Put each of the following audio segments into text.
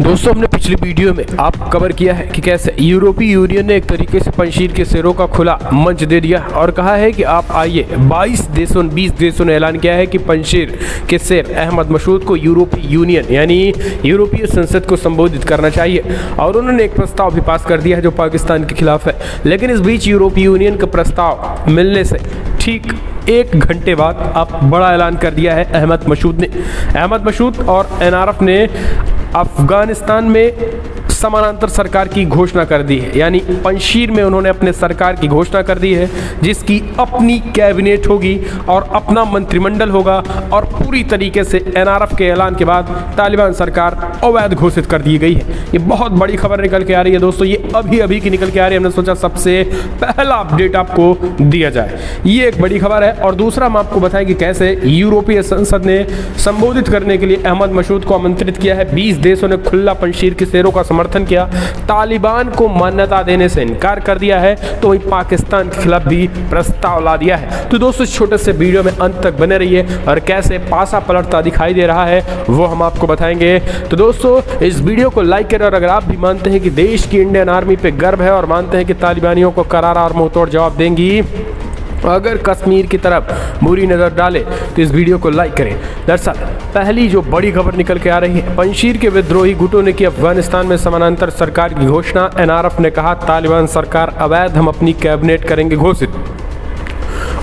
दोस्तों, हमने पिछली वीडियो में आप कवर किया है कि कैसे यूरोपीय यूनियन ने एक तरीके से पंजशीर के शेरों का खुला मंच दे दिया और कहा है कि आप आइए। 20 देशों ने ऐलान किया है कि पंजशीर के शेर अहमद मसूद को यूरोपीय यूनियन यानी यूरोपीय संसद को संबोधित करना चाहिए और उन्होंने एक प्रस्ताव भी पास कर दिया है जो पाकिस्तान के खिलाफ है। लेकिन इस बीच यूरोपीय यूनियन का प्रस्ताव मिलने से ठीक 1 घंटे बाद अब बड़ा ऐलान कर दिया है अहमद मसूद ने। अहमद मसूद और एनआरएफ ने अफगानिस्तान में समानांतर सरकार की घोषणा कर दी है, यानी पंजशीर में उन्होंने अपने सरकार की घोषणा कर दी है जिसकी अपनी कैबिनेट होगी और अपना मंत्रिमंडल होगा और पूरी तरीके से एनआरएफ के ऐलान के बाद तालिबान सरकार अवैध घोषित कर दी गई है। ये बहुत बड़ी खबर निकल के आ रही है दोस्तों, ये अभी की निकल के आ रही है। हमने सोचा सबसे पहला अपडेट आपको दिया जाए, ये एक बड़ी खबर है। और दूसरा हम आपको बताएं कि कैसे यूरोपीय संसद ने संबोधित करने के लिए अहमद मसूद को आमंत्रित किया है। 20 देशों ने खुला पंजशीर के शेरों का समर्थन किया, तालिबान को मान्यता देने से इनकार कर दिया है, तो वहीं पाकिस्तान के खिलाफ भी प्रस्ताव ला दिया है। तो दोस्तों, इस छोटे से वीडियो में अंत तक बने रहिए और कैसे पासा पलटता दिखाई दे रहा है वो हम आपको बताएंगे। तो दोस्तों, इस वीडियो को लाइक करें और अगर आप भी मानते हैं कि देश की इंडियन आर्मी पे गर्व है और मानते हैं कि तालिबानियों को करारा और मुंहतोड़ जवाब देंगी, अगर कश्मीर की तरफ बुरी नज़र डाले तो इस वीडियो को लाइक करें। दरअसल पहली जो बड़ी खबर निकल के आ रही है, पंजशीर के विद्रोही गुटों ने की अफगानिस्तान में समानांतर सरकार की घोषणा। एनआरएफ ने कहा तालिबान सरकार अवैध, हम अपनी कैबिनेट करेंगे घोषित।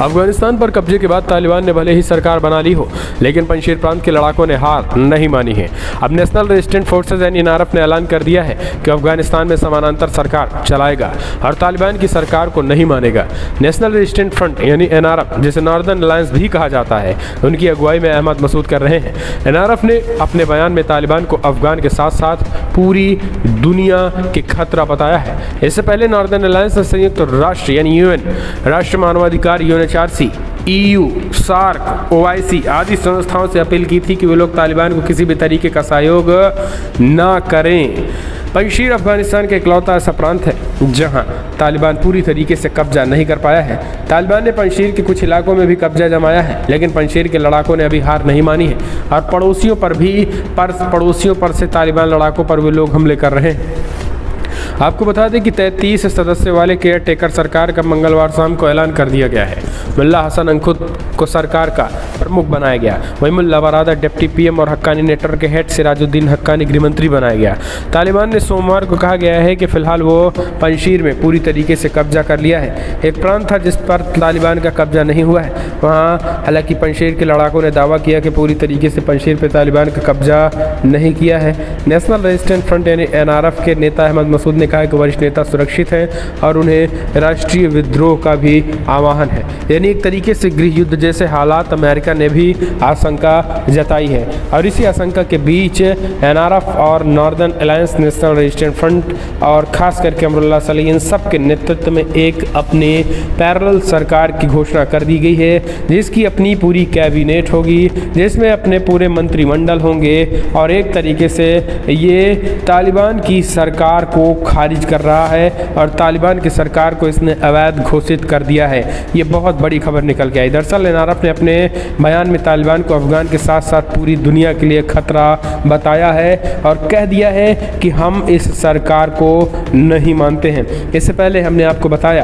अफगानिस्तान पर कब्जे के बाद तालिबान ने भले ही सरकार बना ली हो, लेकिन पंजशीर प्रांत के लड़ाकों ने हार नहीं मानी है। अब नेशनल रेजिस्टेंट फोर्सेज यानी एनआरएफ ने ऐलान कर दिया है कि अफगानिस्तान में समानांतर सरकार चलाएगा और तालिबान की सरकार को नहीं मानेगा। नेशनल रेजिस्टेंट फ्रंट यानी एनआरएफ, जिसे नॉर्दर्न अलायंस भी कहा जाता है, उनकी अगुवाई में अहमद मसूद कर रहे हैं। एनआरएफ ने अपने बयान में तालिबान को अफगान के साथ साथ पूरी दुनिया के खतरा बताया है। इससे पहले नॉर्दर्न अलायंस ने संयुक्त राष्ट्र यानी यूएन, राष्ट्रीय मानवाधिकार यूएनएचआरसी, EU, सार्क, OIC आदि संस्थाओं से अपील की थी कि वे लोग तालिबान को किसी भी तरीके का सहयोग ना करें। पंजशीर अफगानिस्तान का इकलौता ऐसा प्रांत है जहां तालिबान पूरी तरीके से कब्जा नहीं कर पाया है। तालिबान ने पंजशीर के कुछ इलाकों में भी कब्जा जमाया है, लेकिन पंजशीर के लड़ाकों ने अभी हार नहीं मानी है और पड़ोसियों पर से तालिबान लड़ाकों पर वे लोग हमले कर रहे हैं। आपको बता दें कि 33 सदस्य वाले केयर टेकर सरकार का मंगलवार शाम को ऐलान कर दिया गया है। मुल्ला हसन अंकुत को सरकार का प्रमुख बनाया गया, वहीं मुल्ला बरादर डिप्टी PM और हक्कानी नेटवर्क के हेड सिराजुद्दीन हक्कानी गृहमंत्री बनाया गया। तालिबान ने सोमवार को कहा गया है कि फिलहाल वो पंजशीर में पूरी तरीके से कब्जा कर लिया है। एक प्रांत था जिस पर तालिबान का कब्जा नहीं हुआ है, वहाँ हालांकि पंजशीर के लड़ाकों ने दावा किया कि पूरी तरीके से पंजशीर पर तालिबान का कब्जा नहीं किया है। नेशनल रेजिस्टेंट फ्रंट यानी एनआरएफ के नेता अहमद मसूद ने कहा कि वरिष्ठ नेता सुरक्षित हैं और उन्हें राष्ट्रीय विद्रोह का भी आह्वान है, यानी एक तरीके से गृह युद्ध जैसे हालात अमेरिका ने भी आशंका जताई है। और इसी आशंका के बीच एनआरएफ और northern alliance, national resistant front और खास करके अमरुल्लाह सलीम, इन सब के नेतृत्व में एक अपने पैरेलल सरकार की घोषणा कर दी गई है जिसकी अपनी पूरी कैबिनेट होगी, जिसमें अपने पूरे मंत्रिमंडल होंगे और एक तरीके से ये तालिबान की सरकार को खारिज कर रहा है और तालिबान की सरकार को इसने अवैध घोषित कर दिया है। ये बहुत बड़ी खबर निकल के आई। दरअसल एनआरएफ ने अपने बयान में तालिबान को अफगान के साथ साथ पूरी दुनिया के लिए खतरा बताया है और कह दिया है कि हम इस सरकार को नहीं मानते हैं। इससे पहले हमने आपको बताया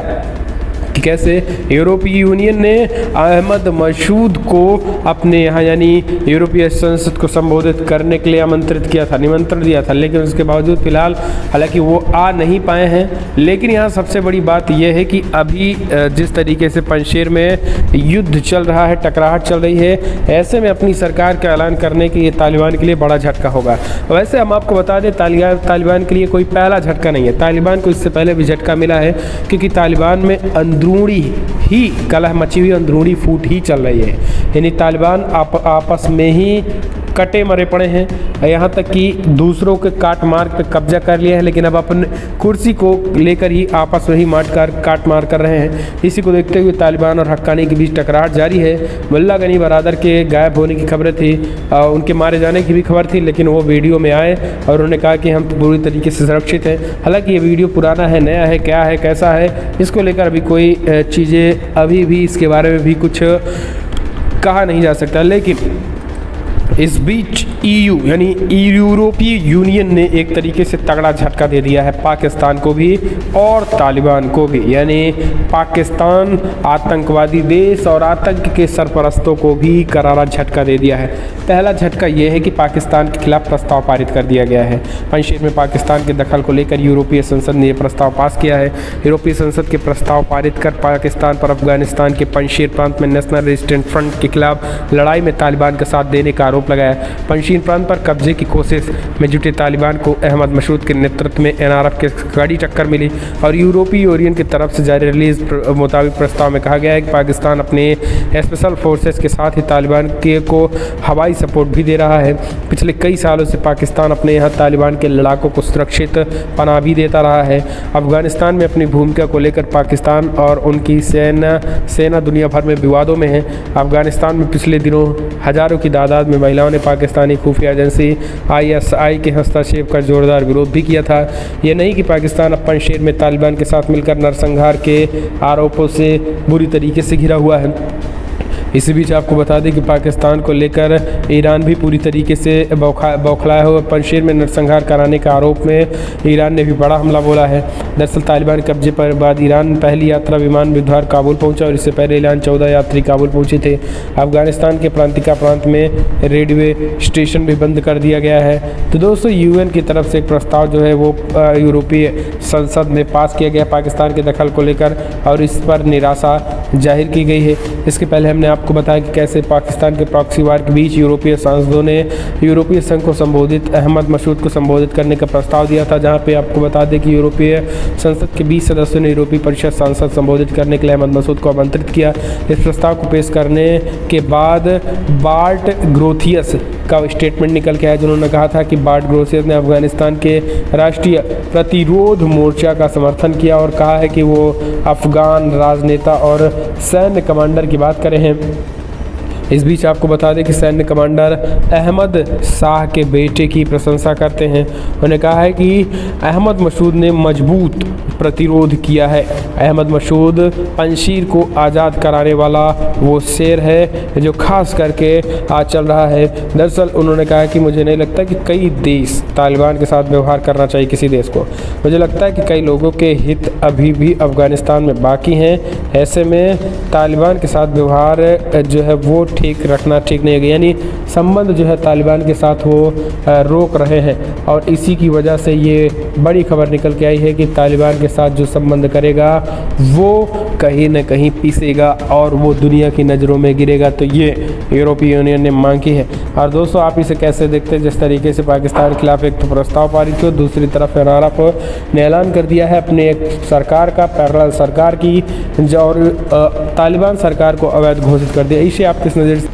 कि कैसे यूरोपीय यूनियन ने अहमद मसूद को अपने यहाँ यानी यूरोपीय संसद को संबोधित करने के लिए आमंत्रित किया था, निमंत्रण दिया था, लेकिन उसके बावजूद फिलहाल हालांकि वो आ नहीं पाए हैं। लेकिन यहाँ सबसे बड़ी बात यह है कि अभी जिस तरीके से पंजशीर में युद्ध चल रहा है, टकराहट चल रही है, ऐसे में अपनी सरकार का ऐलान करने के लिए तालिबान के लिए बड़ा झटका होगा। वैसे हम आपको बता दें तालिबान के लिए कोई पहला झटका नहीं है, तालिबान को इससे पहले भी झटका मिला है क्योंकि तालिबान में अंदरूनी ही कलह मची हुई, अंदरूनी फूट ही चल रही है, यानी तालिबान आपस में ही कटे मरे पड़े हैं, यहाँ तक कि दूसरों के काट मार पे कब्जा कर लिया है, लेकिन अब अपने कुर्सी को लेकर ही आपस में ही काट मार कर रहे हैं। इसी को देखते हुए तालिबान और हक्कानी के बीच टकराहट जारी है। मुल्ला गनी बरादर के गायब होने की खबरें थी, उनके मारे जाने की भी खबर थी, लेकिन वो वीडियो में आए और उन्होंने कहा कि हम पूरी तरीके से सुरक्षित हैं। हालांकि ये वीडियो पुराना है, नया है, क्या है, कैसा है, इसको लेकर अभी कोई चीज़ें अभी भी इसके बारे में भी कुछ कहा नहीं जा सकता। लेकिन इस बीच EU यानी यूरोपीय यूनियन ने एक तरीके से तगड़ा झटका दे दिया है पाकिस्तान को भी और तालिबान को भी, यानी पाकिस्तान आतंकवादी देश और आतंक के सरपरस्तों को भी करारा झटका दे दिया है। पहला झटका यह है कि पाकिस्तान के खिलाफ प्रस्ताव पारित कर दिया गया है। पंजशीर में पाकिस्तान के दखल को लेकर यूरोपीय संसद ने यह प्रस्ताव पास किया है। यूरोपीय संसद के प्रस्ताव पारित कर पाकिस्तान पर अफगानिस्तान के पंजशीर प्रांत में नेशनल रेजिस्टेंट फ्रंट के खिलाफ लड़ाई में तालिबान का साथ देने का आरोप लगाया। पंजशीर प्रांत पर कब्जे की कोशिश में जुटे तालिबान को अहमद मसूद के नेतृत्व में NRF के कड़ी टक्कर मिली और यूरोपीय यूनियन की तरफ से जारी रिलीज मुताबिक प्रस्ताव में कहा गया है कि पाकिस्तान अपने स्पेशल फोर्सेस के साथ ही तालिबान को हवाई सपोर्ट भी दे रहा है। पिछले कई सालों से पाकिस्तान अपने यहाँ तालिबान के लड़ाकों को सुरक्षित पनाह भी देता रहा है। अफगानिस्तान में अपनी भूमिका को लेकर पाकिस्तान और उनकी सेना दुनिया भर में विवादों में है। अफगानिस्तान में पिछले दिनों हजारों की तादाद में महिलाओं ने पाकिस्तानी खुफिया एजेंसी ISI के हस्तक्षेप का जोरदार विरोध भी किया था। यह नहीं कि पाकिस्तान अब पंजशीर में तालिबान के साथ मिलकर नरसंहार के आरोपों से बुरी तरीके से घिरा हुआ है। इसी बीच आपको बता दें कि पाकिस्तान को लेकर ईरान भी पूरी तरीके से बौखलाया हुआ। पंजशीर में नरसंहार कराने के आरोप में ईरान ने भी बड़ा हमला बोला है। दरअसल तालिबान कब्जे पर बाद ईरान पहली यात्रा विमान बुधवार काबुल पहुंचा और इससे पहले ईरान 14 यात्री काबुल पहुंचे थे। अफगानिस्तान के प्रांतिका प्रांत में रेलवे स्टेशन भी बंद कर दिया गया है। तो दोस्तों UN की तरफ से एक प्रस्ताव जो है वो यूरोपीय संसद में पास किया गया पाकिस्तान के दखल को लेकर और इस पर निराशा जाहिर की गई है। इसके पहले हमने आपको बताया कि कैसे पाकिस्तान के प्रॉक्सी वार के बीच यूरोपीय सांसदों ने यूरोपीय संघ को संबोधित अहमद मसूद को संबोधित करने का प्रस्ताव दिया था, जहां पे आपको बता दें कि यूरोपीय संसद के 20 सदस्यों ने यूरोपीय परिषद सांसद संबोधित करने के लिए अहमद मसूद को आमंत्रित किया। इस प्रस्ताव को पेश करने के बाद बार्ट ग्रोथियस का स्टेटमेंट निकल के आया, जिन्होंने कहा था कि बार्ट ग्रोथियस ने अफगानिस्तान के राष्ट्रीय प्रतिरोध मोर्चा का समर्थन किया और कहा है कि वो अफगान राजनेता और सैन्य कमांडर की बात करे हैं। इस बीच आपको बता दें कि सैन्य कमांडर अहमद शाह के बेटे की प्रशंसा करते हैं। उन्होंने कहा है कि अहमद मसूद ने मजबूत प्रतिरोध किया है। अहमद मसूद पंजशीर को आज़ाद कराने वाला वो शेर है जो खास करके आज चल रहा है। दरअसल उन्होंने कहा कि मुझे नहीं लगता कि कई देश तालिबान के साथ व्यवहार करना चाहिए किसी देश को। मुझे लगता है कि कई लोगों के हित अभी भी अफगानिस्तान में बाकी हैं। ऐसे में तालिबान के साथ व्यवहार जो है वो ठीक रखना ठीक नहीं है, यानी संबंध जो है तालिबान के साथ वो रोक रहे हैं और इसी की वजह से ये बड़ी खबर निकल के आई है कि तालिबान के साथ जो संबंध करेगा वो कहीं न कहीं पिसेगा और वो दुनिया की नज़रों में गिरेगा। तो ये यूरोपीय यूनियन ने मांग की है। और दोस्तों आप इसे कैसे देखते हैं? जिस तरीके से पाकिस्तान के खिलाफ एक तो प्रस्ताव पारित किया, दूसरी तरफ NRF ने ऐलान कर दिया है अपने एक सरकार का पैरेलल सरकार की, और तालिबान सरकार को अवैध घोषित कर दिया। इसे आप किस नज़र